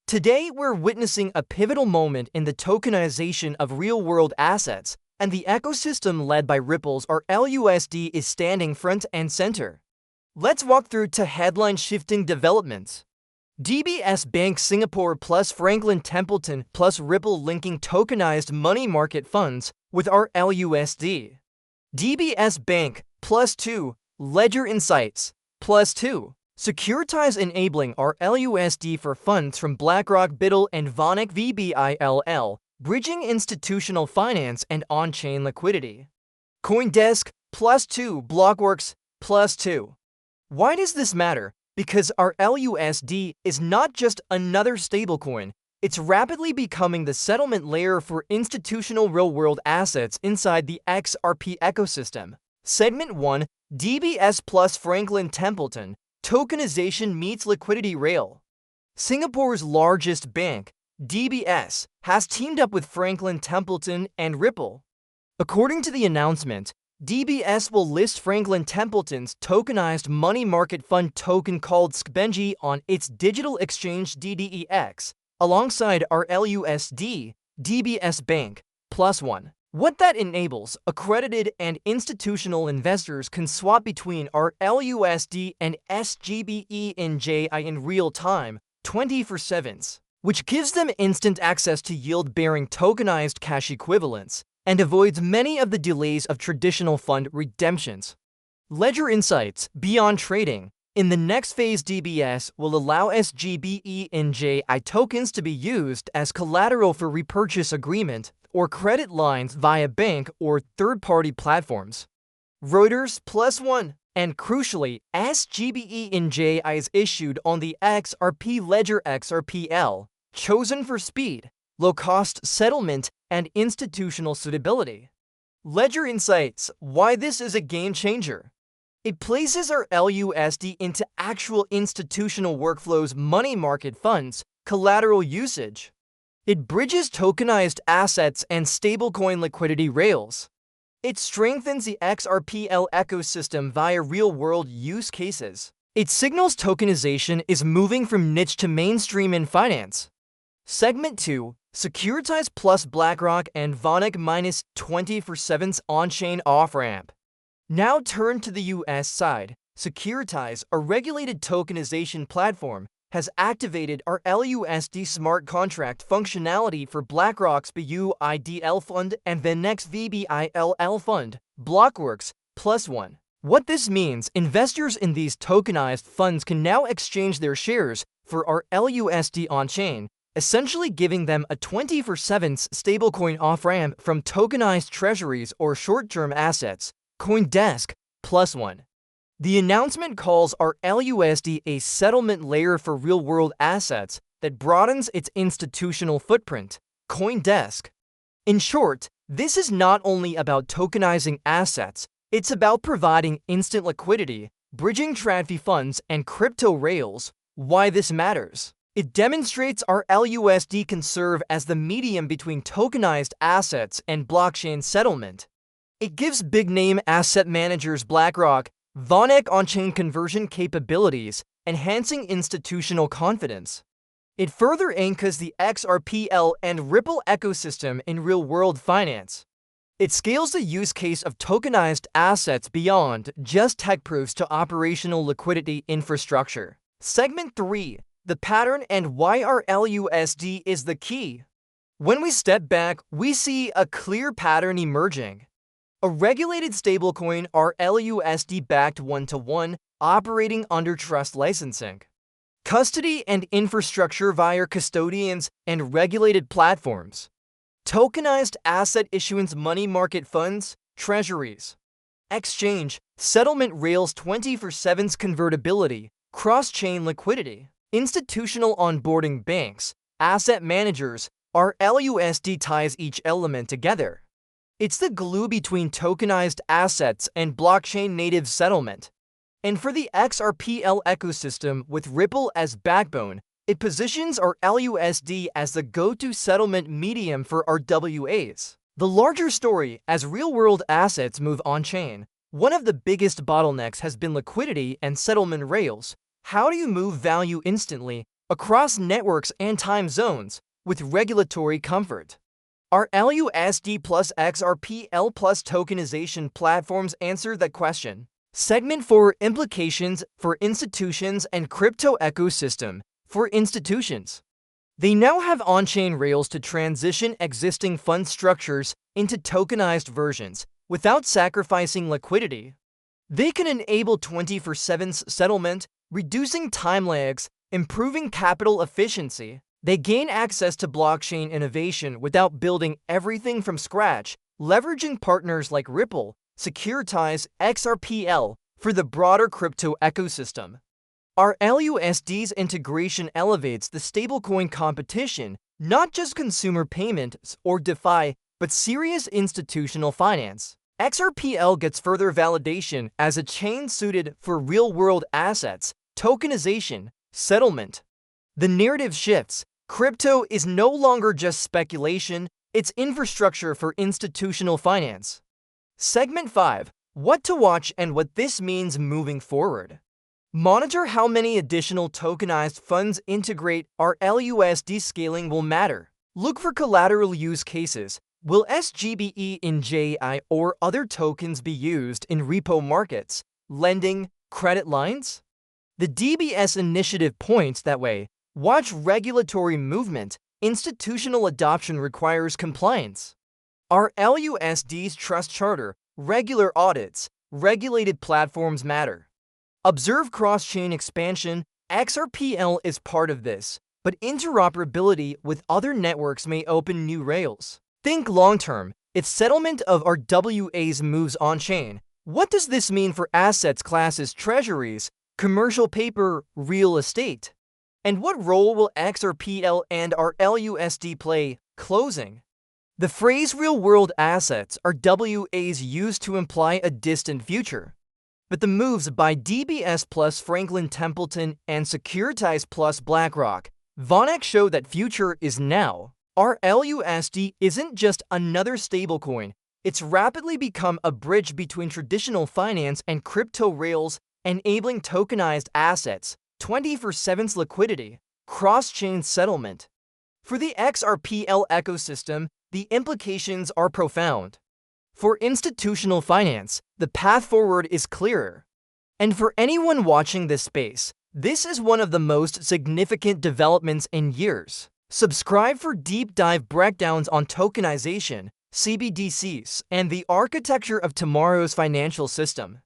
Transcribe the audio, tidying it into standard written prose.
Today, we're witnessing a pivotal moment in the tokenization of real-world assets, and the ecosystem led by Ripple's RLUSD is standing front and center. Let's walk through to headline-shifting developments. DBS Bank Singapore plus Franklin Templeton plus Ripple linking tokenized money market funds with RLUSD. DBS Bank +2, Ledger Insights +2. Securitize enabling RLUSD for funds from BlackRock and VanEck VBILL, bridging institutional finance and on-chain liquidity. CoinDesk +2, Blockworks +2. Why does this matter? Because RLUSD is not just another stablecoin, it's rapidly becoming the settlement layer for institutional real-world assets inside the XRP ecosystem. Segment 1, DBS plus Franklin Templeton, Tokenization meets Liquidity rail. Singapore's largest bank, DBS, has teamed up with Franklin Templeton and Ripple. According to the announcement, DBS will list Franklin Templeton's tokenized money market fund token called sgBENJI on its digital exchange DDEX, alongside RLUSD, DBS Bank +1. What that enables, accredited and institutional investors can swap between RLUSD and sgBENJI in real time, 24/7, which gives them instant access to yield-bearing tokenized cash equivalents and avoids many of the delays of traditional fund redemptions. Ledger Insights, beyond trading. In the next phase, DBS will allow sgBENJI tokens to be used as collateral for repurchase agreement or credit lines via bank or third-party platforms. Reuters +1. And crucially, sgBENJI is issued on the XRP ledger XRPL, chosen for speed, low-cost settlement, and institutional suitability. Ledger Insights, why this is a game-changer. It places RLUSD into actual institutional workflows, money market funds, collateral usage. It bridges tokenized assets and stablecoin liquidity rails. It strengthens the XRPL ecosystem via real-world use cases. It signals tokenization is moving from niche to mainstream in finance. Segment 2, Securitize plus BlackRock and VanEck -24/7 on-chain off-ramp. Now turn to the US side. Securitize, a regulated tokenization platform, has activated RLUSD smart contract functionality for BlackRock's BUIDL fund and VanEck's VBILL fund, Blockworks +1. What this means, investors in these tokenized funds can now exchange their shares for RLUSD on-chain, essentially giving them a 24/7 stablecoin off-ramp from tokenized treasuries or short-term assets. CoinDesk +1. The announcement calls RLUSD a settlement layer for real-world assets that broadens its institutional footprint. CoinDesk. In short, this is not only about tokenizing assets, it's about providing instant liquidity, bridging TradFi funds, and crypto rails. Why this matters? It demonstrates RLUSD can serve as the medium between tokenized assets and blockchain settlement. It gives big-name asset managers BlackRock, VanEck on-chain conversion capabilities, enhancing institutional confidence. It further anchors the XRPL and Ripple ecosystem in real-world finance. It scales the use case of tokenized assets beyond just tech proofs to operational liquidity infrastructure. Segment 3, the pattern and why RLUSD is the key. When we step back, we see a clear pattern emerging. A regulated stablecoin RLUSD backed one-to-one, operating under trust licensing. Custody and infrastructure via custodians and regulated platforms. Tokenized asset issuance money market funds, treasuries. Exchange, settlement rails 24/7 convertibility, cross-chain liquidity. Institutional onboarding banks, asset managers, RLUSD ties each element together. It's the glue between tokenized assets and blockchain-native settlement. And for the XRPL ecosystem, with Ripple as backbone, it positions RLUSD as the go-to settlement medium for RWAs. The larger story, as real-world assets move on-chain, one of the biggest bottlenecks has been liquidity and settlement rails. How do you move value instantly, across networks and time zones with regulatory comfort. RLUSD plus XRPL plus tokenization platforms answer that question. Segment 4: Implications for institutions and crypto ecosystem. For institutions, they now have on-chain rails to transition existing fund structures into tokenized versions without sacrificing liquidity. They can enable 24/7 settlement, reducing time lags, improving capital efficiency. They gain access to blockchain innovation without building everything from scratch, leveraging partners like Ripple, Securitize, XRPL for the broader crypto ecosystem. RLUSD's integration elevates the stablecoin competition, not just consumer payments or DeFi, but serious institutional finance. XRPL gets further validation as a chain suited for real-world assets, tokenization, settlement. The narrative shifts. Crypto is no longer just speculation, it's infrastructure for institutional finance. Segment 5: What to watch and what this means moving forward. Monitor how many additional tokenized funds integrate RLUSD. Scaling will matter. Look for collateral use cases. Will sgBENJI or other tokens be used in repo markets, lending, credit lines? The DBS initiative points that way. Watch regulatory movement. Institutional adoption requires compliance. RLUSD's trust charter, regular audits, regulated platforms matter. Observe cross-chain expansion. XRPL is part of this, but interoperability with other networks may open new rails. Think long-term. If settlement of RWAs moves on-chain, what does this mean for assets classes treasuries, commercial paper, real estate? And what role will XRPL and RLUSD play? Closing. The phrase real-world assets RWAs used to imply a distant future. But the moves by DBS plus Franklin Templeton and Securitize plus BlackRock VanEck show that future is now. RLUSD isn't just another stablecoin, it's rapidly become a bridge between traditional finance and crypto rails, enabling tokenized assets, 24/7 liquidity, cross-chain settlement. For the XRPL ecosystem, the implications are profound. For institutional finance, the path forward is clearer. And for anyone watching this space, this is one of the most significant developments in years. Subscribe for deep dive breakdowns on tokenization, CBDCs, and the architecture of tomorrow's financial system.